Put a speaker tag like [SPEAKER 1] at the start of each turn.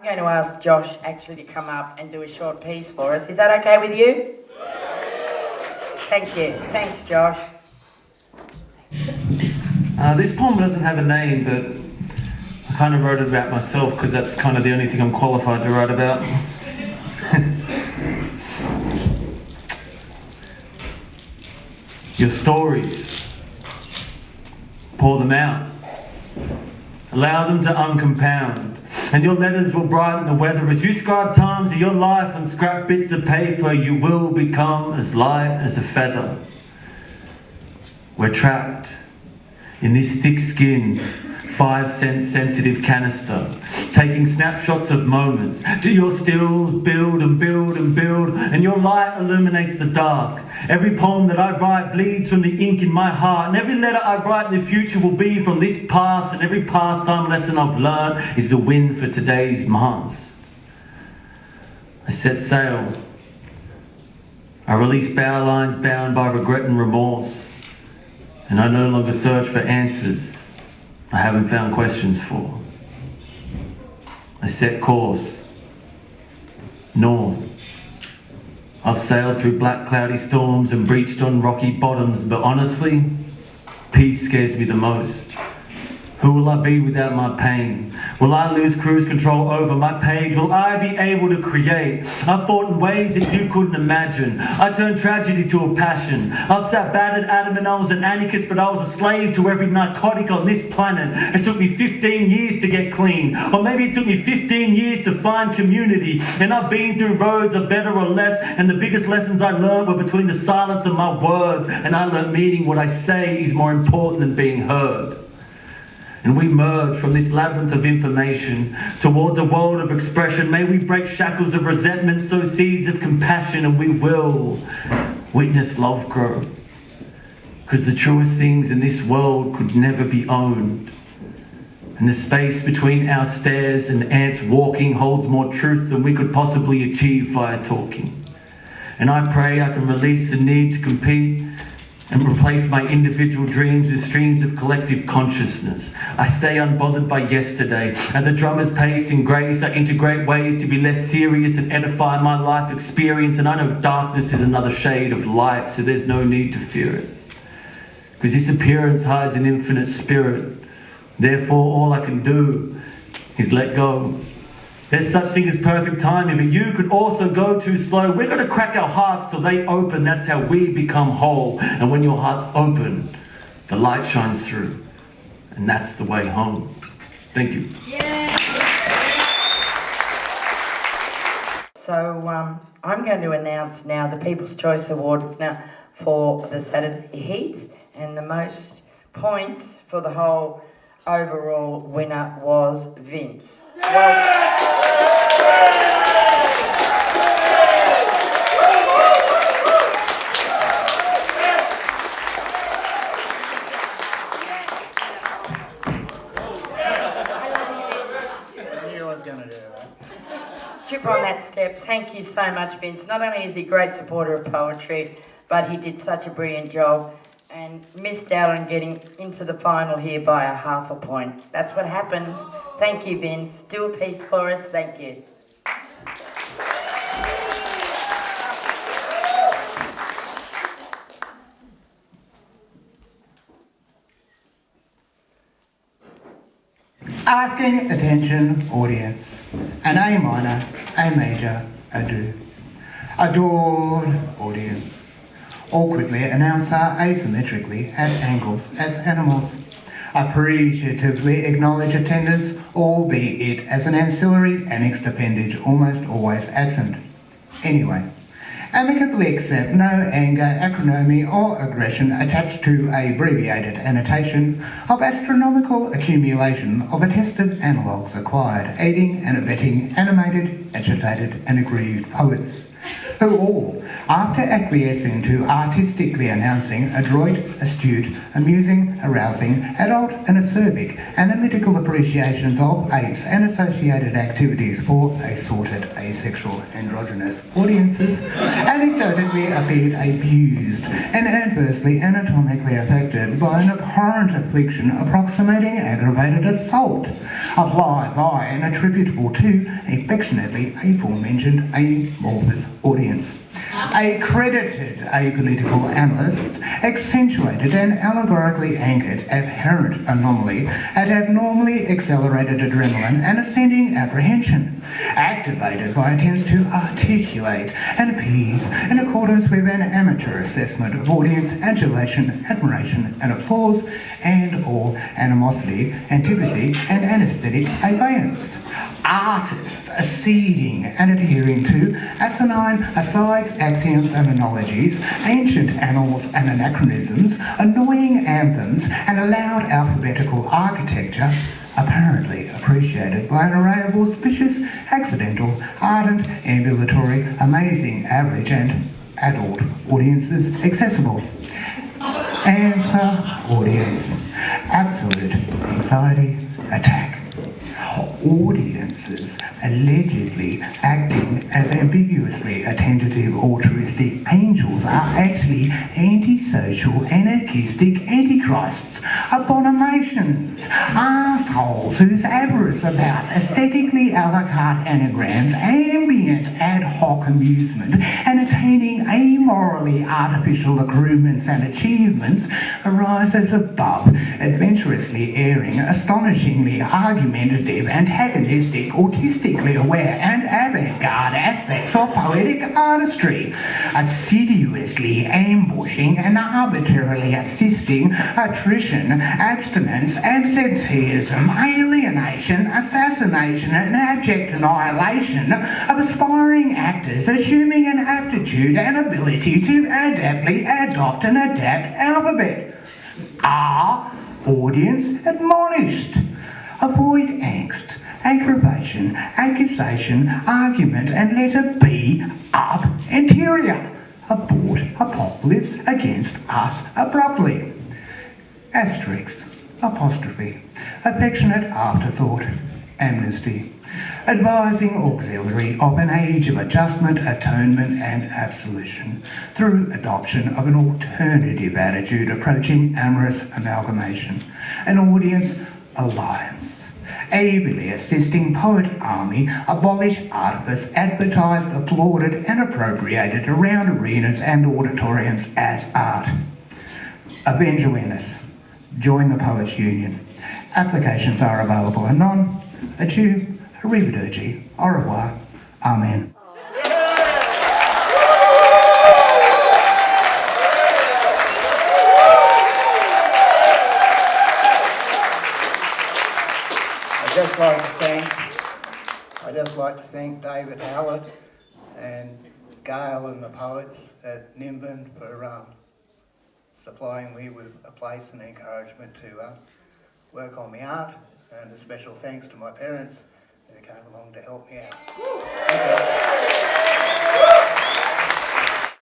[SPEAKER 1] I'm going to ask Josh actually to come up and do a short piece for us. Is that okay with you? Thank you. Thanks, Josh.
[SPEAKER 2] This poem doesn't have a name, but I kind of wrote it about myself because that's kind of the only thing I'm qualified to write about. Your stories, pour them out. Allow them to uncompound, and your letters will brighten the weather. As you scribe times of your life on scrap bits of paper, you will become as light as a feather. We're trapped in this thick skin, 5-cent sensitive canister, taking snapshots of moments. Do your stills build and build and build, and your light illuminates the dark. Every poem that I write bleeds from the ink in my heart, and every letter I write in the future will be from this past, and every pastime lesson I've learned is the wind for today's mast. I set sail. I release bow lines bound by regret and remorse, and I no longer search for answers I haven't found questions for. I set course north. I've sailed through black cloudy storms and breached on rocky bottoms, but honestly, peace scares me the most. Who will I be without my pain? Will I lose cruise control over my page? Will I be able to create? I've fought in ways that you couldn't imagine. I turned tragedy to a passion. I've sat battered Adam and I was an anarchist, but I was a slave to every narcotic on this planet. It took me 15 years to get clean. Or maybe it took me 15 years to find community. And I've been through roads of better or less, and the biggest lessons I learned were between the silence of my words. And I learned meaning what I say is more important than being heard. And we merge from this labyrinth of information towards a world of expression. May we break shackles of resentment, sow seeds of compassion, and we will witness love grow. Because the truest things in this world could never be owned. And the space between our stairs and ants walking holds more truth than we could possibly achieve via talking. And I pray I can release the need to compete and replace my individual dreams with streams of collective consciousness. I stay unbothered by yesterday. At the drummer's pace and grace, I integrate ways to be less serious and edify my life experience. And I know darkness is another shade of light, so there's no need to fear it. Because this appearance hides an infinite spirit. Therefore, all I can do is let go. There's such thing as perfect timing, but you could also go too slow. We're going to crack our hearts till they open. That's how we become whole. And when your heart's open, the light shines through. And that's the way home. Thank you.
[SPEAKER 1] Yeah. So I'm going to announce now the People's Choice Award now for the Saturday Heats. And the most points for the whole overall winner was Vince. Chip on that step. Thank you so much, Vince. Not only is he a great supporter of poetry, but he did such a brilliant job and missed out on getting into the final here by a half a point. That's what happened. Thank you, Vince. Do a piece for us. Thank you.
[SPEAKER 3] Asking attention, audience. An A minor, A major, a do. Adored audience. Awkwardly announcer asymmetrically at angles as animals. Appreciatively acknowledge attendance, albeit as an ancillary annexed appendage almost always absent. Anyway, amicably accept no anger, acrimony or aggression attached to abbreviated annotation of astronomical accumulation of attested analogues acquired, aiding and abetting animated, agitated and aggrieved poets. who all, after acquiescing to artistically announcing adroit, astute, amusing, arousing, adult and acerbic, analytical appreciations of apes and associated activities for assorted, asexual, androgynous audiences, anecdotally appeared abused and adversely anatomically affected by an abhorrent affliction approximating aggravated assault, applied by and attributable to affectionately aforementioned amorphous audience. Accredited apolitical analysts accentuated and allegorically anchored apparent anomaly at abnormally accelerated adrenaline and ascending apprehension, activated by attempts to articulate and appease in accordance with an amateur assessment of audience adulation, admiration and applause, and or animosity, antipathy and anesthetic abeyance. Artists acceding and adhering to asinine asides, axioms and analogies, ancient annals and anachronisms, annoying anthems and a loud alphabetical architecture, apparently appreciated by an array of auspicious, accidental, ardent, ambulatory, amazing, average and adult audiences accessible. Answer: audience. Absolute anxiety attack. Audiences allegedly acting as ambiguously attentive altruistic angels are actually antisocial, anarchistic antichrists, abominations, arseholes whose avarice about aesthetically a la carte anagrams, ambient ad hoc amusement, and attaining amorally artificial accruements and achievements arises above, adventurously airing, astonishingly argumentative, antagonistic, autistically aware and avant-garde aspects of poetic artistry, assiduously ambushing and arbitrarily assisting attrition, abstinence, absenteeism, alienation, assassination and abject annihilation of aspiring actors, assuming an aptitude and ability to adeptly adopt and adapt alphabet. Are audience admonished? Avoid angst, aggravation, accusation, argument, and letter B up interior. Abort apocalypse against us abruptly. Asterisk, apostrophe, affectionate afterthought, amnesty. Advising auxiliary of an age of adjustment, atonement, and absolution through adoption of an alternative attitude approaching amorous amalgamation. An audience alliance. Ably assisting poet army, abolish artifice, advertised, applauded, and appropriated around arenas and auditoriums as art. Avenge awareness. Join the Poets Union. Applications are available anon. Adieu, arrivederci, au revoir, amen. I'd just like to thank David Hallett and Gail and the poets at Nimbin for supplying me with a place and encouragement to work on my art, and a special thanks to my parents who came along to help me out.